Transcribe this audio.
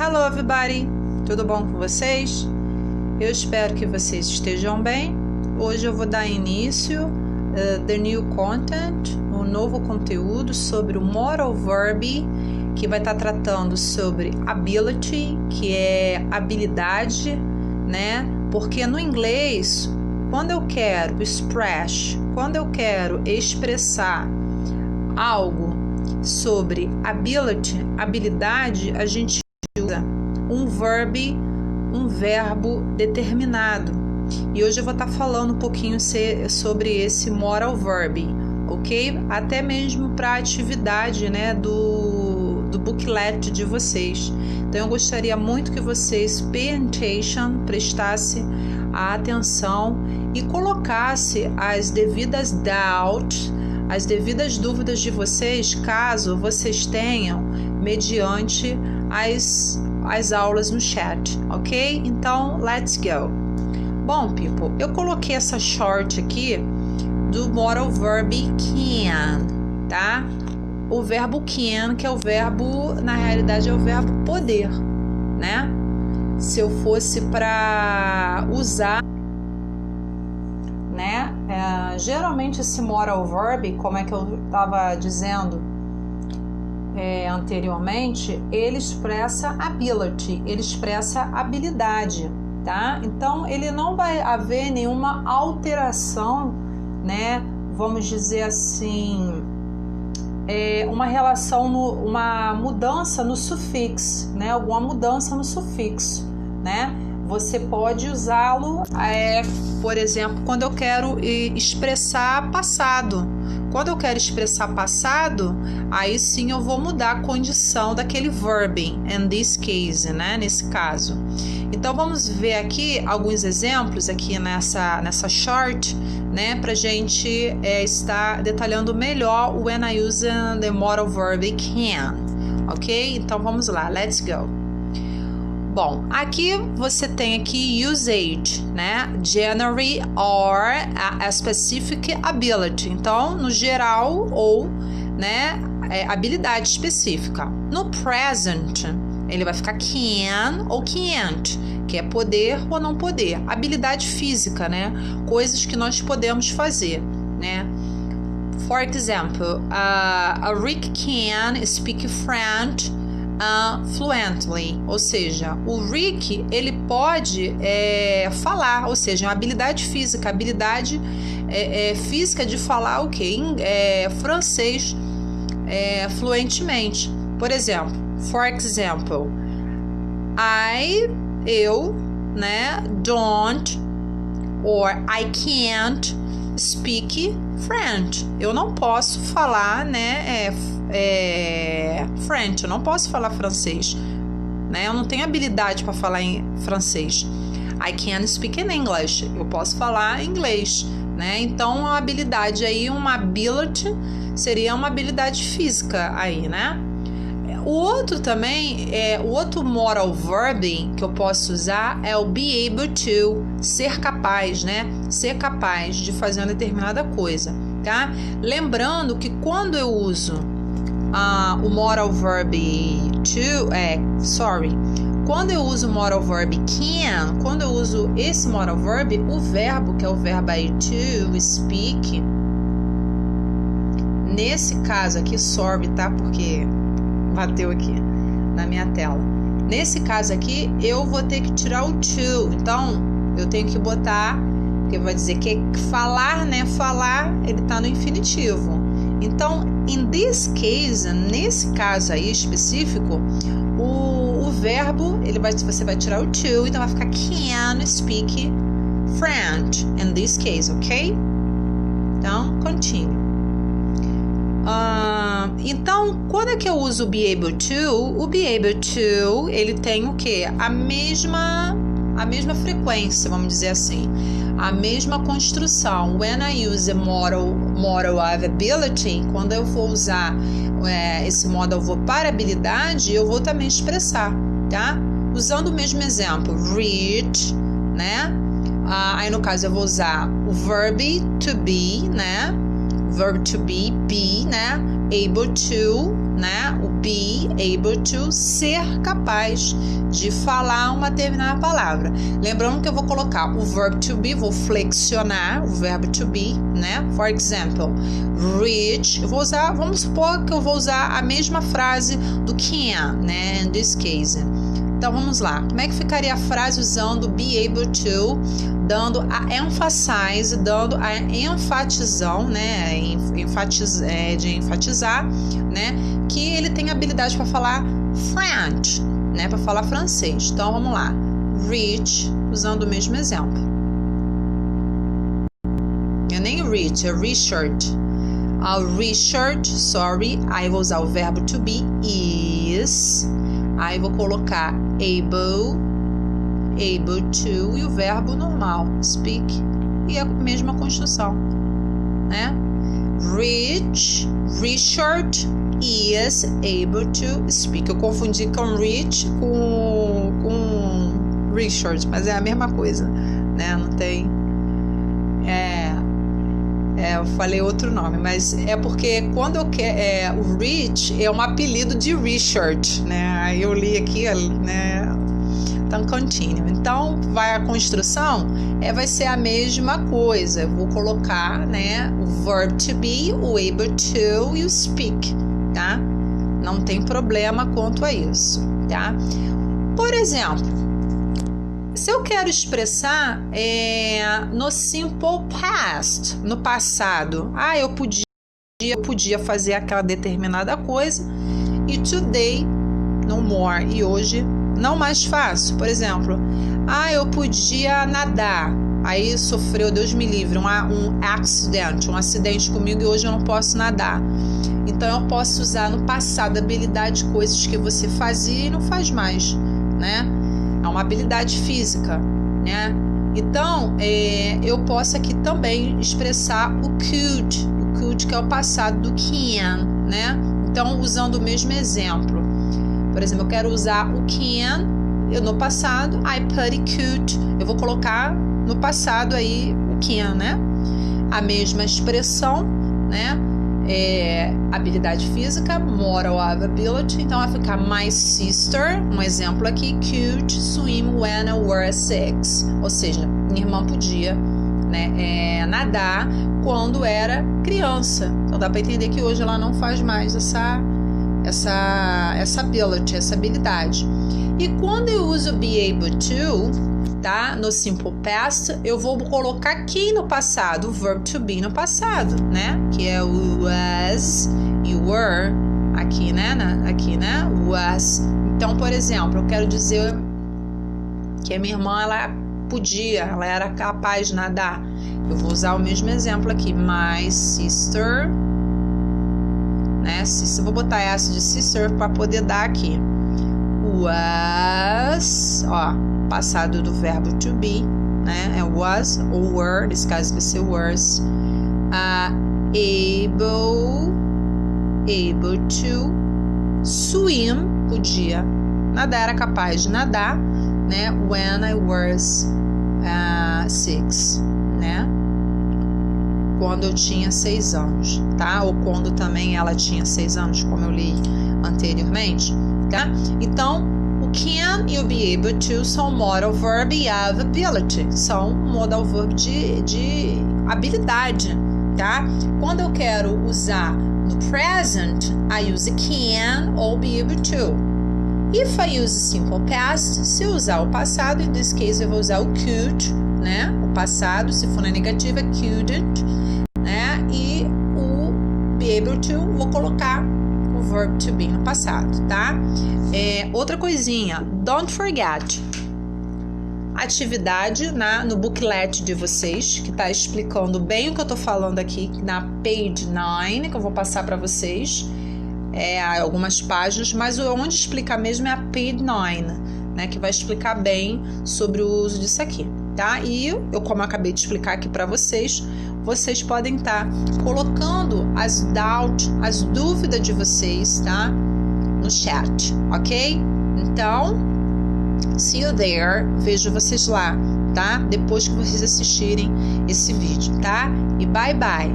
Hello everybody, tudo bom com vocês? Eu espero que vocês estejam bem. Hoje eu vou dar início the new content, um novo conteúdo sobre o moral verb, que vai estar tratando sobre ability, que é habilidade, né? Porque no inglês, quando eu quero express, quando eu quero expressar algo sobre ability, habilidade, a gente usa um verbo determinado. E hoje eu vou estar falando um pouquinho sobre esse moral verb, ok? Até mesmo para a atividade, né, do booklet de vocês. Então eu gostaria muito que vocês prestasse a atenção e colocasse as devidas doubts, as devidas dúvidas de vocês, caso vocês tenham, mediante as aulas no chat, ok? Então, let's go! Bom, people, eu coloquei essa short aqui do moral verb can, tá? O verbo can, que é o verbo, na realidade é o verbo poder, né? Se eu fosse para usar, né? Geralmente esse moral verb, como é que eu estava dizendo anteriormente, ele expressa ability, ele expressa habilidade, tá? Então ele não vai haver nenhuma alteração, né? Vamos dizer assim, uma relação, uma mudança no sufixo, né? Alguma mudança no sufixo, né? Você pode usá-lo, por exemplo, quando eu quero expressar passado. Quando eu quero expressar passado, aí sim eu vou mudar a condição daquele verb, in this case, né? Nesse caso. Então vamos ver aqui alguns exemplos aqui nessa short, né? Pra gente estar detalhando melhor o when I use the moral verb can, ok? Então vamos lá, let's go. Bom, aqui você tem aqui usage, né? Generally or a specific ability. Então, no geral ou, né, habilidade específica. No present, ele vai ficar can ou can't, que é poder ou não poder. Habilidade física, né? Coisas que nós podemos fazer, né? For example, a Rick can speak French fluently, ou seja, o Rick ele pode falar, ou seja, uma habilidade física, habilidade física de falar o quê? Francês fluentemente. Por exemplo, for example, eu, né, don't or I can't speak French. Eu não posso falar, né, French, eu não posso falar francês, né? Eu não tenho habilidade para falar em francês. I can speak in English. Eu posso falar inglês, né? Então, a habilidade aí, uma ability, seria uma habilidade física aí, né? O outro também, o outro moral verb que eu posso usar é o be able to, ser capaz, né? Ser capaz de fazer uma determinada coisa, tá? Lembrando que quando eu uso o moral verb to, quando eu uso o moral verb can, quando eu uso esse moral verb, o verbo, que é o verbo aí to speak, nesse caso aqui, sorry, tá? Porque bateu aqui na minha tela. Nesse caso aqui, eu vou ter que tirar o to. Então, eu tenho que botar, porque vai dizer que falar, né? Falar, ele tá no infinitivo. Então, in this case, nesse caso aí específico, o verbo, você vai tirar o to, então vai ficar can speak French, in this case, ok? Então, continue. Então, quando é que eu uso o be able to, ele tem o quê? A mesma frequência, vamos dizer assim, a mesma construção. When I use a modal of ability, quando eu for usar esse modal para habilidade, eu vou também expressar, tá? Usando o mesmo exemplo, read, né? Aí no caso eu vou usar o verb to be, né? Verb to be, né? able to, né? O be able to, ser capaz de falar uma determinada palavra. Lembrando que eu vou colocar o verbo to be, vou flexionar o verbo to be, né? For example, reach, eu vou usar, vamos supor que eu vou usar a mesma frase do can, né? In this case. Então vamos lá. Como é que ficaria a frase usando be able to, dando a emphasize, dando a enfatizão, né? De enfatizar, né? Que ele tem habilidade para falar French, né? Para falar francês. Então vamos lá. Reach, usando o mesmo exemplo. Eu nem reach, é Richard. Richard, sorry, aí vou usar o verbo to be, is. Aí vou colocar able to e o verbo normal, speak, e a mesma construção, né? Richard is able to speak. Eu confundi com Rich com Richard, mas é a mesma coisa, né? Não tem... eu falei outro nome, mas é porque quando eu quero... o Rich é um apelido de Richard, né? Aí eu li aqui, né? Então, continue. Então, a construção vai ser a mesma coisa. Eu vou colocar, né? O verb to be, o able to e o speak, tá? Não tem problema quanto a isso, tá? Por exemplo, se eu quero expressar no simple past, no passado, eu podia fazer aquela determinada coisa e today no more, e hoje não mais faço. Por exemplo, eu podia nadar, aí sofreu, Deus me livre, um acidente comigo e hoje eu não posso nadar. Então eu posso usar no passado habilidade, coisas que você fazia e não faz mais, né? É uma habilidade física, né? Então, eu posso aqui também expressar o could que é o passado do can, né? Então, usando o mesmo exemplo. Por exemplo, eu quero usar o can, no passado, I put could. Eu vou colocar no passado aí o can, né? A mesma expressão, né? Habilidade física, moral ability, então vai ficar my sister, um exemplo aqui, could swim when I were 6, ou seja, minha irmã podia, né, nadar quando era criança. Então dá para entender que hoje ela não faz mais essa ability, essa habilidade. E quando eu uso be able to, tá? No simple past, eu vou colocar aqui no passado, o verb to be no passado, né? Que é o was e were, aqui, né? Aqui, né? Was. Então, por exemplo, eu quero dizer que a minha irmã, ela era capaz de nadar. Eu vou usar o mesmo exemplo aqui, my sister, né? Eu vou botar essa de sister para poder dar aqui. Was, passado do verbo to be, né? É was ou were, nesse caso vai ser was. Able to swim, podia nadar, era capaz de nadar, né? When I was 6, né? Quando eu tinha 6 anos, tá? Ou quando também ela tinha 6 anos, como eu li anteriormente, tá? Então, o can e o be able to são modal verb e have ability, são modal verb de habilidade, tá? Quando eu quero usar no present, I use can ou be able to. If I use simple past, se eu usar o passado, in this case eu vou usar o could, né? O passado, se for na negativa, couldn't, né? E o be able to, vou colocar o verb to be no passado, tá? Outra coisinha, don't forget, atividade no booklet de vocês, que tá explicando bem o que eu tô falando aqui na page 9, que eu vou passar para vocês, algumas páginas, mas onde explica mesmo é a page 9, né, que vai explicar bem sobre o uso disso aqui, tá? E eu, como eu acabei de explicar aqui para vocês, vocês podem estar colocando as doubts, as dúvidas de vocês, tá? No chat, ok? Então, see you there, vejo vocês lá, tá? Depois que vocês assistirem esse vídeo, tá? E bye bye!